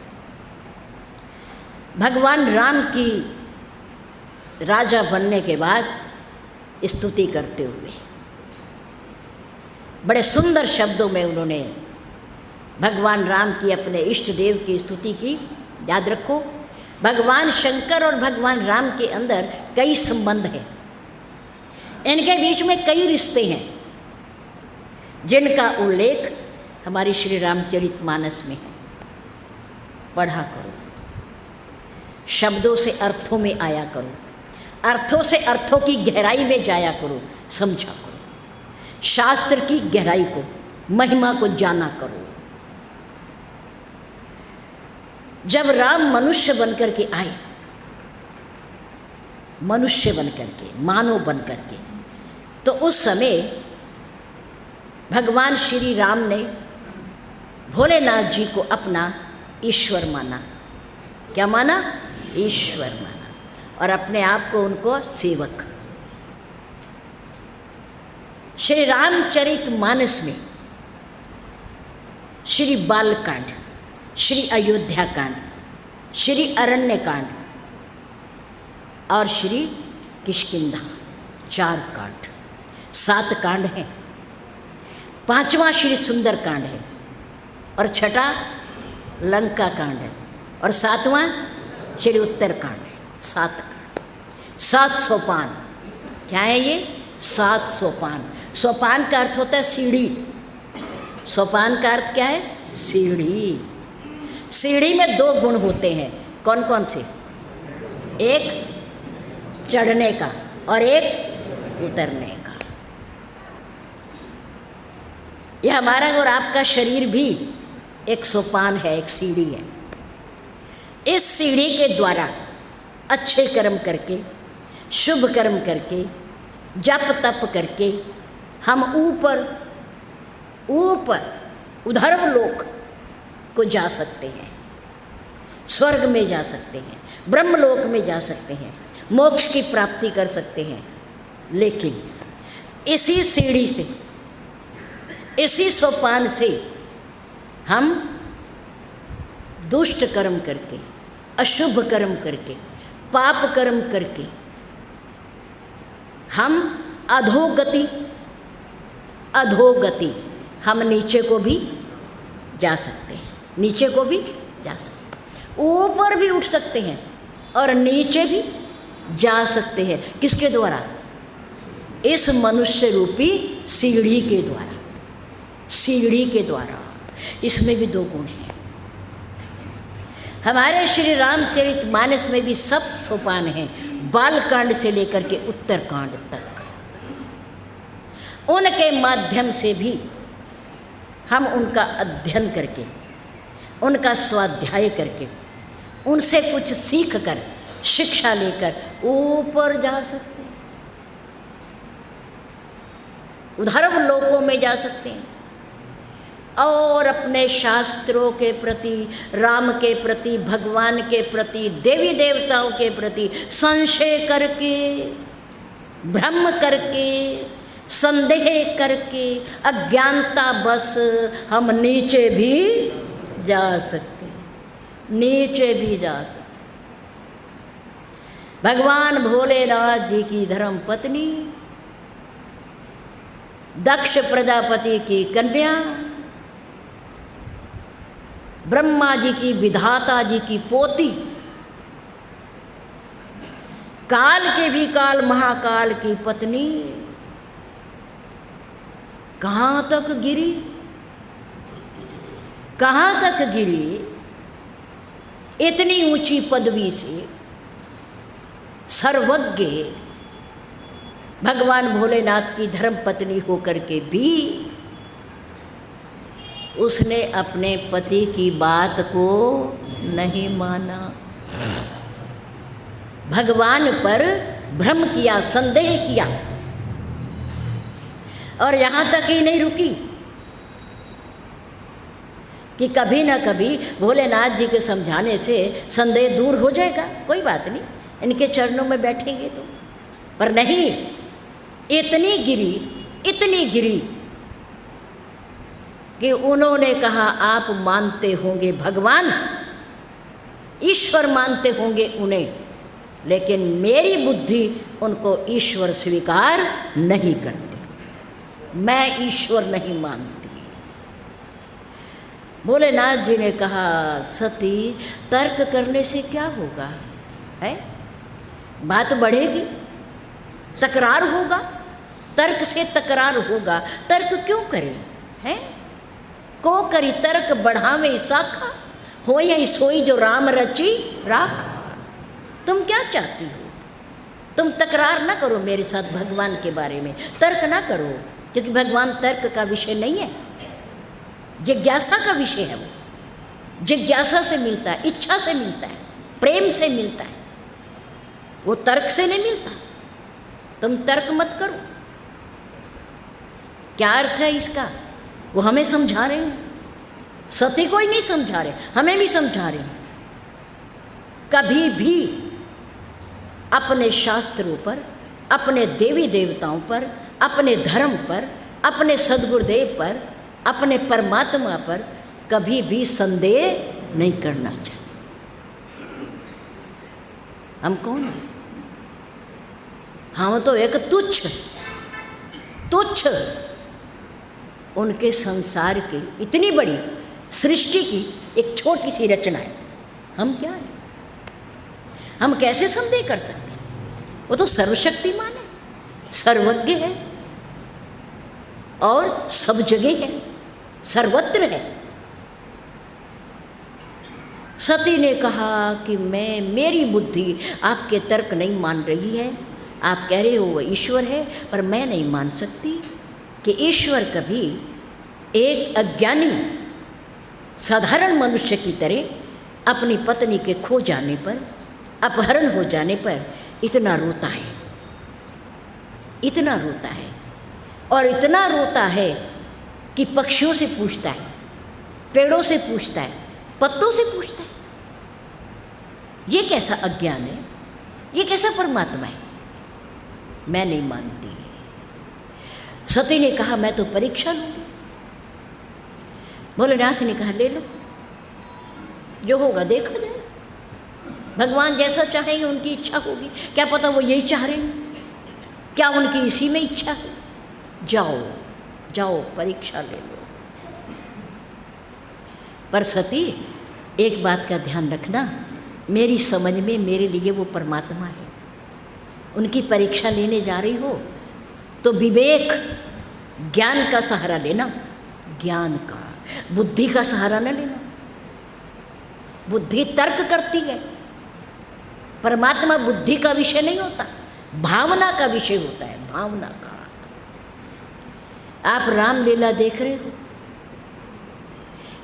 भगवान राम की राजा बनने के बाद स्तुति करते हुए बड़े सुंदर शब्दों में उन्होंने भगवान राम की, अपने इष्ट देव की स्तुति की। याद रखो, भगवान शंकर और भगवान राम के अंदर कई संबंध हैं, इनके बीच में कई रिश्ते हैं, जिनका उल्लेख हमारी श्री रामचरितमानस में है। पढ़ा करो, शब्दों से अर्थों में आया करो, अर्थों से अर्थों की गहराई में जाया करो, समझा करो, शास्त्र की गहराई को, महिमा को जाना करो। जब राम मनुष्य बनकर के आए, मनुष्य बनकर के, मानव बनकर के, तो उस समय भगवान श्री राम ने भोलेनाथ जी को अपना ईश्वर माना। क्या माना? ईश्वर माना, और अपने आप को उनको सेवक। श्री रामचरितमानस में श्री बालकांड, श्री अयोध्या कांड, श्री अरण्य कांड और श्री किष्किंधा, 4 कांड, 7 कांड हैं। 5वां श्री सुंदर कांड है और 6ठा लंका कांड है और 7वां श्री उत्तर कांड है। 7 कांड, 7 सोपान। क्या है ये? 7 सोपान। सोपान का अर्थ होता है सीढ़ी। सोपान का अर्थ क्या है? सीढ़ी। सीढ़ी में 2 गुण होते हैं। कौन कौन से? एक चढ़ने का और एक उतरने का। यह हमारा और आपका शरीर भी एक सोपान है, एक सीढ़ी है। इस सीढ़ी के द्वारा अच्छे कर्म करके, शुभ कर्म करके, जप तप करके हम ऊपर उधर्व लोक को जा सकते हैं, स्वर्ग में जा सकते हैं, ब्रह्मलोक में जा सकते हैं, मोक्ष की प्राप्ति कर सकते हैं। लेकिन इसी सीढ़ी से, इसी सोपान से हम दुष्ट कर्म करके, अशुभ कर्म करके, पाप कर्म करके हम अधोगति हम नीचे को भी जा सकते हैं, नीचे को भी जा सकते हैं, ऊपर भी उठ सकते हैं, और नीचे भी जा सकते हैं। किसके द्वारा? इस मनुष्य रूपी सीढ़ी के द्वारा, सीढ़ी के द्वारा। इसमें भी दो गुण हैं। हमारे श्री रामचरितमानस में भी सब सोपान हैं, बालकांड से लेकर के उत्तरकांड तक। उनके माध्यम से भी हम उनका अध्ययन करके, उनका स्वाध्याय करके, उनसे कुछ सीख कर, शिक्षा लेकर ऊपर जा सकते हैं, उधर्व लोकों में जा सकते हैं और अपने शास्त्रों के प्रति, राम के प्रति, भगवान के प्रति, देवी देवताओं के प्रति संशय करके, भ्रम करके, संदेह करके, अज्ञानता बस हम नीचे भी जा सकते हैं, नीचे भी जा सकते। भगवान भोलेनाथ जी की धर्म पत्नी, दक्ष प्रजापति की कन्या, ब्रह्मा जी की, विधाता जी की पोती, काल के भी काल महाकाल की पत्नी, कहाँ तक गिरी, कहाँ तक गिरी? इतनी ऊंची पदवी से सर्वज्ञ भगवान भोलेनाथ की धर्म पत्नी होकर के भी उसने अपने पति की बात को नहीं माना, भगवान पर भ्रम किया, संदेह किया। और यहाँ तक ही नहीं रुकी कि कभी ना कभी भोलेनाथ जी के समझाने से संदेह दूर हो जाएगा, कोई बात नहीं, इनके चरणों में बैठेंगे तो। पर नहीं, इतनी गिरी, इतनी गिरी कि उन्होंने कहा आप मानते होंगे भगवान, ईश्वर मानते होंगे उन्हें, लेकिन मेरी बुद्धि उनको ईश्वर स्वीकार नहीं करती, मैं ईश्वर नहीं मानती। भोलेनाथ जी ने कहा सती, तर्क करने से क्या होगा, है? बात बढ़ेगी, तकरार होगा, तर्क से तकरार होगा, तर्क क्यों करें, हैं? को करी तर्क बढ़ावे शाखा, हो या सोई जो राम रची राखा। तुम क्या चाहती हो? तुम तकरार ना करो मेरे साथ भगवान के बारे में, तर्क ना करो, क्योंकि भगवान तर्क का विषय नहीं है, जिज्ञासा का विषय है। वो जिज्ञासा से मिलता है, इच्छा से मिलता है, प्रेम से मिलता है, वो तर्क से नहीं मिलता। तुम तर्क मत करो। क्या अर्थ है इसका? वो हमें समझा रहे हैं, सती को ही नहीं समझा रहे, हमें भी समझा रहे हैं। कभी भी अपने शास्त्रों पर, अपने देवी देवताओं पर, अपने धर्म पर, अपने सद्गुरुदेव पर, अपने परमात्मा पर कभी भी संदेह नहीं करना चाहिए। हम कौन हैं? हम तो एक तुच्छ उनके संसार की, इतनी बड़ी सृष्टि की एक छोटी सी रचना है। हम क्या हैं? हम कैसे संदेह कर सकते हैं? वो तो सर्वशक्तिमान है, सर्वज्ञ है और सब जगह है, सर्वत्र है। सती ने कहा कि मेरी बुद्धि आपके तर्क नहीं मान रही है, आप कह रहे हो वो ईश्वर है, पर मैं नहीं मान सकती कि ईश्वर कभी एक अज्ञानी साधारण मनुष्य की तरह अपनी पत्नी के खो जाने पर, अपहरण हो जाने पर इतना रोता है, इतना रोता है, और इतना रोता है कि पक्षियों से पूछता है, पेड़ों से पूछता है, पत्तों से पूछता है। ये कैसा अज्ञान है? ये कैसा परमात्मा है? मैं नहीं मानती। सती ने कहा मैं तो परीक्षा लूँगी। भोलेनाथ ने कहा ले लो, जो होगा देखा जाए, भगवान जैसा चाहेंगे उनकी इच्छा होगी। क्या पता वो यही चाह रहे हैं, क्या उनकी इसी में इच्छा है? जाओ जाओ परीक्षा ले लो। पर सती, एक बात का ध्यान रखना, मेरी समझ में मेरे लिए वो परमात्मा है। उनकी परीक्षा लेने जा रही हो तो विवेक, ज्ञान का सहारा लेना, ज्ञान का, बुद्धि का सहारा न लेना। बुद्धि तर्क करती है, परमात्मा बुद्धि का विषय नहीं होता, भावना का विषय होता है, भावना का। आप रामलीला देख रहे हो,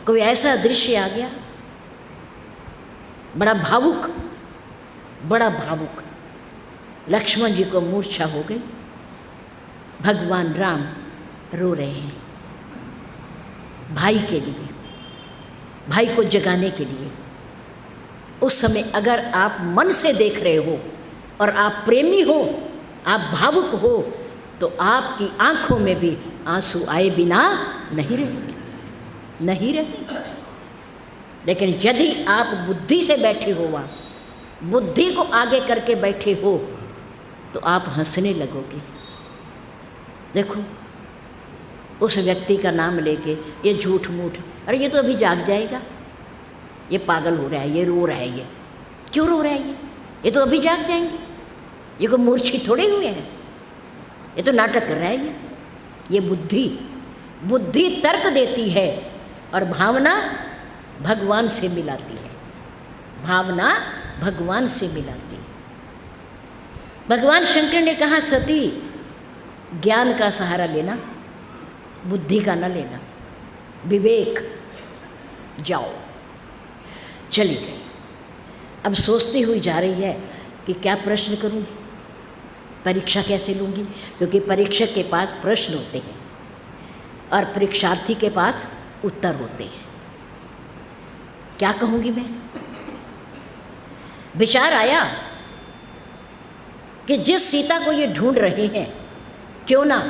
कोई ऐसा दृश्य आ गया बड़ा भावुक, बड़ा भावुक, लक्ष्मण जी को मूर्छा हो गई, भगवान राम रो रहे हैं भाई के लिए, भाई को जगाने के लिए। उस समय अगर आप मन से देख रहे हो और आप प्रेमी हो, आप भावुक हो, तो आपकी आंखों में भी आंसू आए बिना नहीं रहेंगे, नहीं रहेंगे। लेकिन यदि आप बुद्धि से बैठे हो, वहाँ बुद्धि को आगे करके बैठे हो, तो आप हंसने लगोगे। देखो उस व्यक्ति का नाम लेके, ये झूठ मूठ, अरे ये तो अभी जाग जाएगा, ये पागल हो रहा है, ये रो रहा है, ये क्यों रो रहा है, ये तो अभी जाग जाएंगे, ये कोई मूर्छित थोड़े हुए हैं, ये तो नाटक कर रहा है। ये बुद्धि, बुद्धि तर्क देती है और भावना भगवान से मिलाती है, भावना भगवान से मिलाती है। भगवान शंकर ने कहा सती ज्ञान का सहारा लेना, बुद्धि का न लेना, विवेक, जाओ। चली गई। अब सोचती हुई जा रही है कि क्या प्रश्न करूँगी, परीक्षा कैसे लूँगी, क्योंकि परीक्षक के पास प्रश्न होते हैं और परीक्षार्थी के पास उत्तर होते हैं। क्या कहूँगी मैं? विचार आया कि जिस सीता को ये ढूंढ रहे हैं, क्यों ना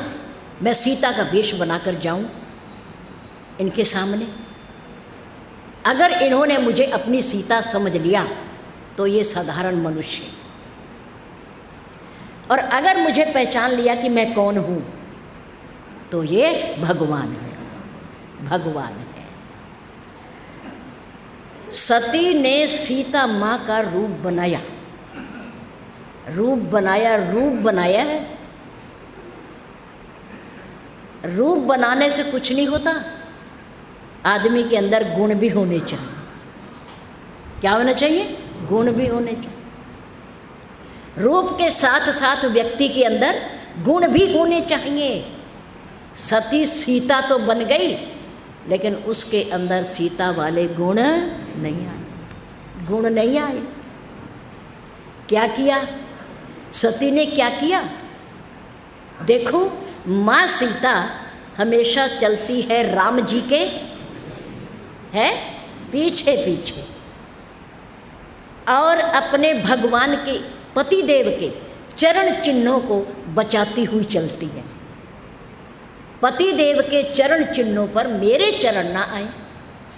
मैं सीता का वेश बनाकर जाऊं इनके सामने। अगर इन्होंने मुझे अपनी सीता समझ लिया तो ये साधारण मनुष्य, और अगर मुझे पहचान लिया कि मैं कौन हूं तो ये भगवान है, भगवान है। सती ने सीता माँ का रूप बनाया, रूप बनाया, रूप बनाया है। रूप बनाने से कुछ नहीं होता, आदमी के अंदर गुण भी होने चाहिए। क्या होना चाहिए? गुण भी होने चाहिए। रूप के साथ साथ व्यक्ति के अंदर गुण भी होने चाहिए। सती सीता तो बन गई, लेकिन उसके अंदर सीता वाले गुण नहीं आए, गुण नहीं आए। क्या किया सती ने? क्या किया? देखो, माँ सीता हमेशा चलती है राम जी के है पीछे पीछे, और अपने भगवान के पति देव के चरण चिन्हों को बचाती हुई चलती है। पति देव के चरण चिन्हों पर मेरे चरण ना आए,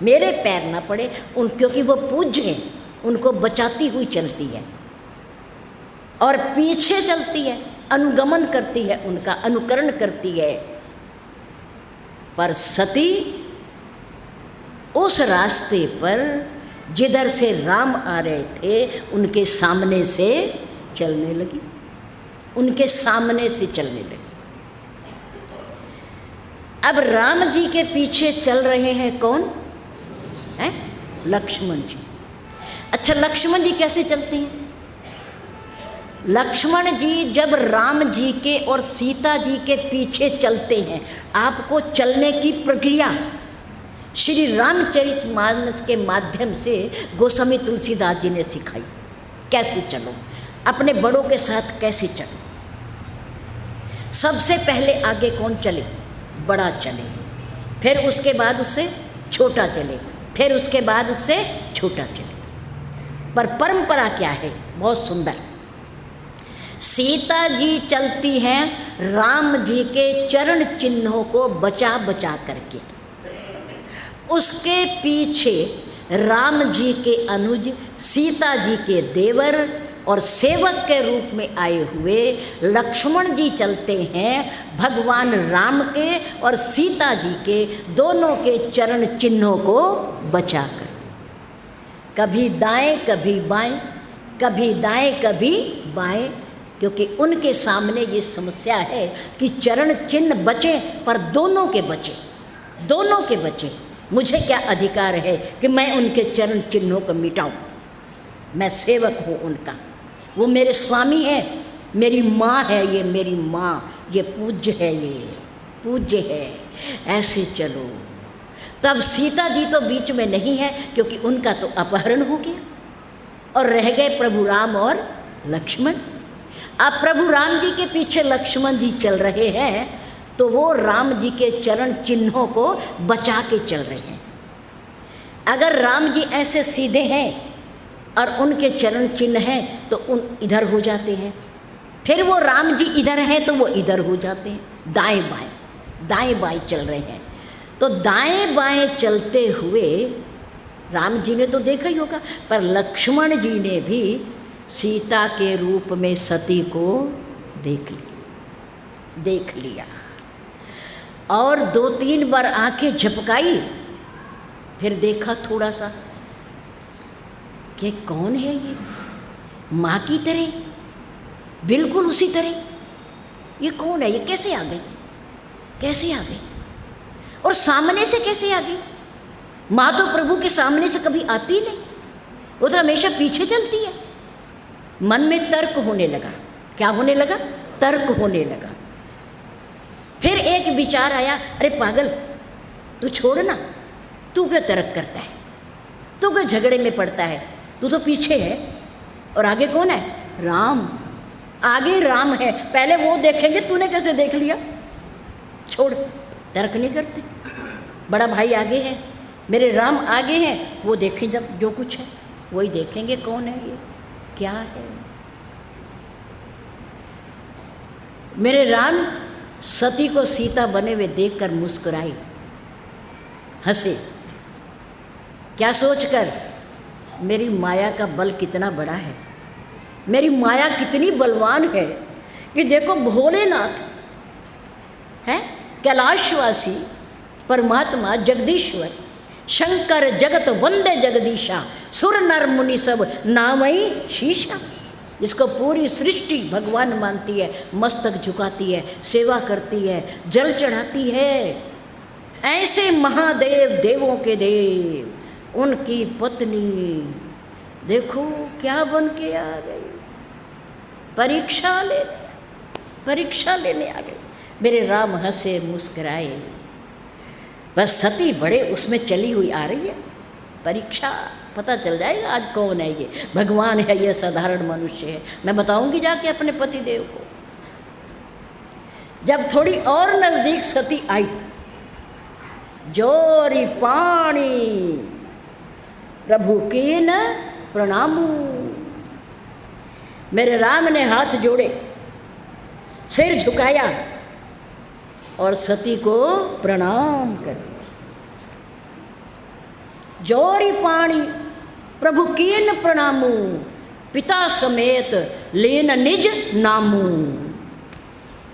मेरे पैर ना पड़े, क्योंकि वो पूज्य हैं, उनको बचाती हुई चलती है और पीछे चलती है, अनुगमन करती है, उनका अनुकरण करती है। पर सती उस रास्ते पर जिधर से राम आ रहे थे उनके सामने से चलने लगी, उनके सामने से चलने लगी। अब राम जी के पीछे चल रहे हैं कौन? हैं लक्ष्मण जी। अच्छा, लक्ष्मण जी कैसे चलते हैं? लक्ष्मण जी जब राम जी के और सीता जी के पीछे चलते हैं, आपको चलने की प्रक्रिया श्री रामचरितमानस के माध्यम से गोस्वामी तुलसीदास जी ने सिखाई। कैसे चलो, अपने बड़ों के साथ कैसे चलो। सबसे पहले आगे कौन चले? बड़ा चले, फिर उसके बाद उससे छोटा चले, फिर उसके बाद उससे छोटा चले। पर परंपरा क्या है? बहुत सुंदर। सीता जी चलती हैं राम जी के चरण चिन्हों को बचा बचा करके, उसके पीछे राम जी के अनुज, सीता जी के देवर और सेवक के रूप में आए हुए लक्ष्मण जी चलते हैं भगवान राम के और सीता जी के दोनों के चरण चिन्हों को बचाकर। कभी दाएं कभी बाएं, कभी दाएं कभी बाएं, क्योंकि उनके सामने ये समस्या है कि चरण चिन्ह बचे पर दोनों के बचे, दोनों के बचे। मुझे क्या अधिकार है कि मैं उनके चरण चिन्हों को मिटाऊं? मैं सेवक हूँ उनका, वो मेरे स्वामी है, मेरी माँ है, ये मेरी माँ, ये पूज्य है, ये पूज्य है। ऐसे चलो। तब सीता जी तो बीच में नहीं है, क्योंकि उनका तो अपहरण हो गया और रह गए प्रभु राम और लक्ष्मण। अब प्रभु राम जी के पीछे लक्ष्मण जी चल रहे हैं, तो वो राम जी के चरण चिन्हों को बचा के चल रहे हैं। अगर राम जी ऐसे सीधे हैं और उनके चरण चिन्ह हैं तो उन इधर हो जाते हैं, फिर वो राम जी इधर हैं तो वो इधर हो जाते हैं, दाएं बाएं दाएं बाएं चल रहे हैं। तो दाएं बाएं चलते हुए राम जी ने तो देखा ही होगा, पर लक्ष्मण जी ने भी सीता के रूप में सती को देख लिया और 2-3 बार आंखें झपकाई, फिर देखा थोड़ा सा कि कौन है ये, माँ की तरह, बिल्कुल उसी तरह। ये कौन है, ये कैसे आ गई, कैसे आ गई, और सामने से कैसे आ गई? माँ तो प्रभु के सामने से कभी आती नहीं, वो तो हमेशा पीछे चलती है। मन में तर्क होने लगा। क्या होने लगा? तर्क होने लगा। फिर एक विचार आया, अरे पागल, तू छोड़ ना, तू क्यों तर्क करता है, तू क्यों झगड़े में पड़ता है, तू तो पीछे है और आगे कौन है? राम। आगे राम है, पहले वो देखेंगे, तूने कैसे देख लिया? छोड़, तर्क नहीं करते। बड़ा भाई आगे है, मेरे राम आगे हैं, वो देखें जब जो कुछ है वही देखेंगे, कौन है ये, क्या है। मेरे राम सती को सीता बने हुए देखकर मुस्कुराई, हंसे। क्या सोचकर? मेरी माया का बल कितना बड़ा है, मेरी माया कितनी बलवान है कि देखो भोलेनाथ है, कैलाशवासी परमात्मा जगदीश्वर शंकर जगत वंदे जगदीशा, सुर नर मुनि सब नामई शीशा, जिसको पूरी सृष्टि भगवान मानती है, मस्तक झुकाती है, सेवा करती है, जल चढ़ाती है। ऐसे महादेव, देवों के देव, उनकी पत्नी देखो क्या बन के आ गई, परीक्षा लेने आ गई। मेरे राम हंसे मुस्कुराए। बस सती बड़े उसमें चली हुई आ रही है, परीक्षा, पता चल जाएगा आज कौन है ये, भगवान है ये साधारण मनुष्य है। मैं बताऊंगी जाके अपने पति देव को। जब थोड़ी और नजदीक सती आई, जोरी पाणी प्रभु के न प्रणामू, मेरे राम ने हाथ जोड़े, सिर झुकाया और सती को प्रणाम कर दिया। जोरी पाणी प्रभु कीन प्रणामू, पिता समेत लेन निज नामू।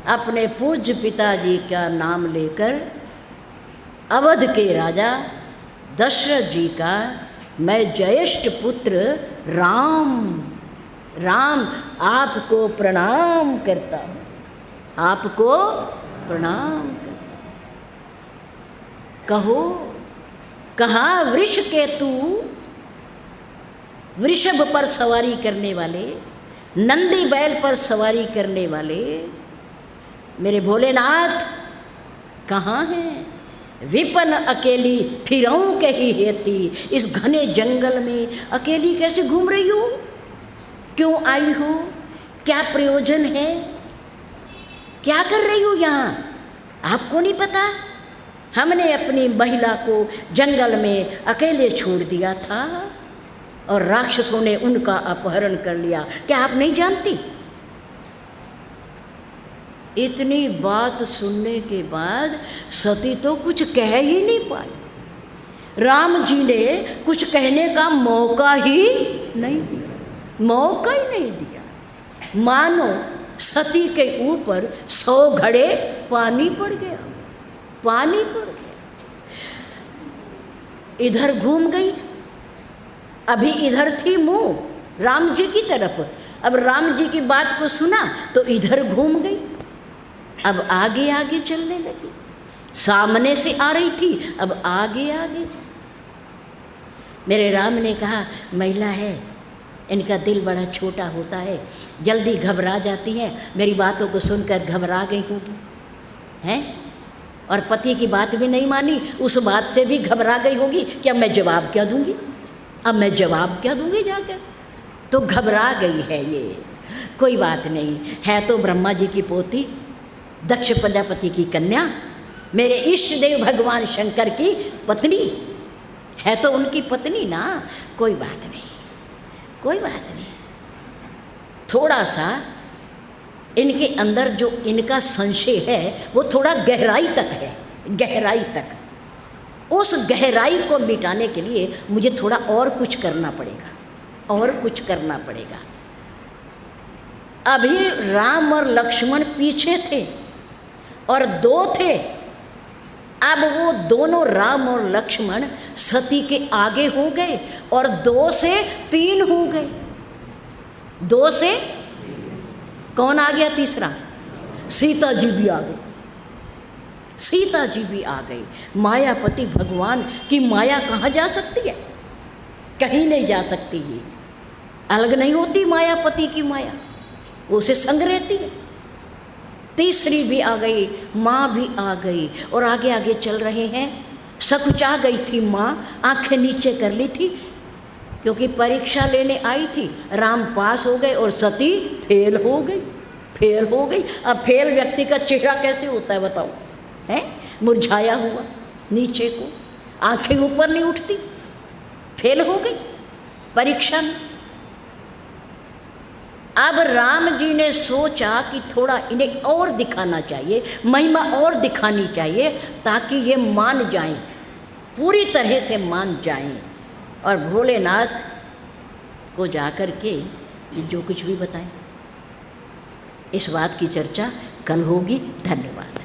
अपने पूज्य पिताजी का नाम लेकर अवध के राजा दशरथ जी का मैं ज्येष्ठ पुत्र राम आपको प्रणाम करता हूँ, आपको प्रणाम करता हूँ। कहो कहाँ वृष केतु, वृषभ पर सवारी करने वाले, नंदी बैल पर सवारी करने वाले मेरे भोलेनाथ कहाँ हैं? विपन अकेली फिरऊं के ही हेती, इस घने जंगल में अकेली कैसे घूम रही हो? क्यों आई हो? क्या प्रयोजन है? क्या कर रही हो यहाँ? आपको नहीं पता? हमने अपनी महिला को जंगल में अकेले छोड़ दिया था और राक्षसों ने उनका अपहरण कर लिया। क्या आप नहीं जानती? इतनी बात सुनने के बाद सती तो कुछ कह ही नहीं पाई। राम जी ने कुछ कहने का मौका ही नहीं दिया। मानो सती के ऊपर 100 घड़े पानी पड़ गया। इधर घूम गई, अभी इधर थी मुँह राम जी की तरफ, अब राम जी की बात को सुना तो इधर घूम गई, अब आगे आगे चलने लगी। सामने से आ रही थी, अब आगे आगे चल। मेरे राम ने कहा महिला है, इनका दिल बड़ा छोटा होता है, जल्दी घबरा जाती हैं, मेरी बातों को सुनकर घबरा गई होगी हैं, और पति की बात भी नहीं मानी, उस बात से भी घबरा गई होगी कि अब मैं जवाब क्या दूंगी, अब मैं जवाब क्या दूंगी जाकर, तो घबरा गई है ये। कोई बात नहीं, है तो ब्रह्मा जी की पोती, दक्ष प्रजापति की कन्या, मेरे इष्ट देव भगवान शंकर की पत्नी है, तो उनकी पत्नी ना, कोई बात नहीं, कोई बात नहीं। थोड़ा सा इनके अंदर जो इनका संशय है वो थोड़ा गहराई तक है, गहराई तक। उस गहराई को मिटाने के लिए मुझे थोड़ा और कुछ करना पड़ेगा, और कुछ करना पड़ेगा। अभी राम और लक्ष्मण पीछे थे और दो थे, अब वो दोनों राम और लक्ष्मण सती के आगे हो गए और 2 से 3 हो गए। 2 से कौन आ गया तीसरा? सीता जी भी आ गई, सीता जी भी आ गई। मायापति भगवान की माया कहाँ जा सकती है? कहीं नहीं जा सकती है, अलग नहीं होती मायापति की माया, वो उसे संग रहती है। तीसरी भी आ गई, माँ भी आ गई और आगे आगे चल रहे हैं। सकुचा गई थी माँ, आंखें नीचे कर ली थी क्योंकि परीक्षा लेने आई थी। राम पास हो गए और सती फेल हो गई, फेल हो गई। अब फेल व्यक्ति का चेहरा कैसे होता है बताओ, है मुरझाया हुआ नीचे को, आंखें ऊपर नहीं उठती, फेल हो गई परीक्षा में। अब राम जी ने सोचा कि थोड़ा इन्हें और दिखाना चाहिए, महिमा और दिखानी चाहिए ताकि ये मान जाएं, पूरी तरह से मान जाएं। और भोलेनाथ को जाकर के जो कुछ भी बताएं, इस बात की चर्चा कल होगी। धन्यवाद।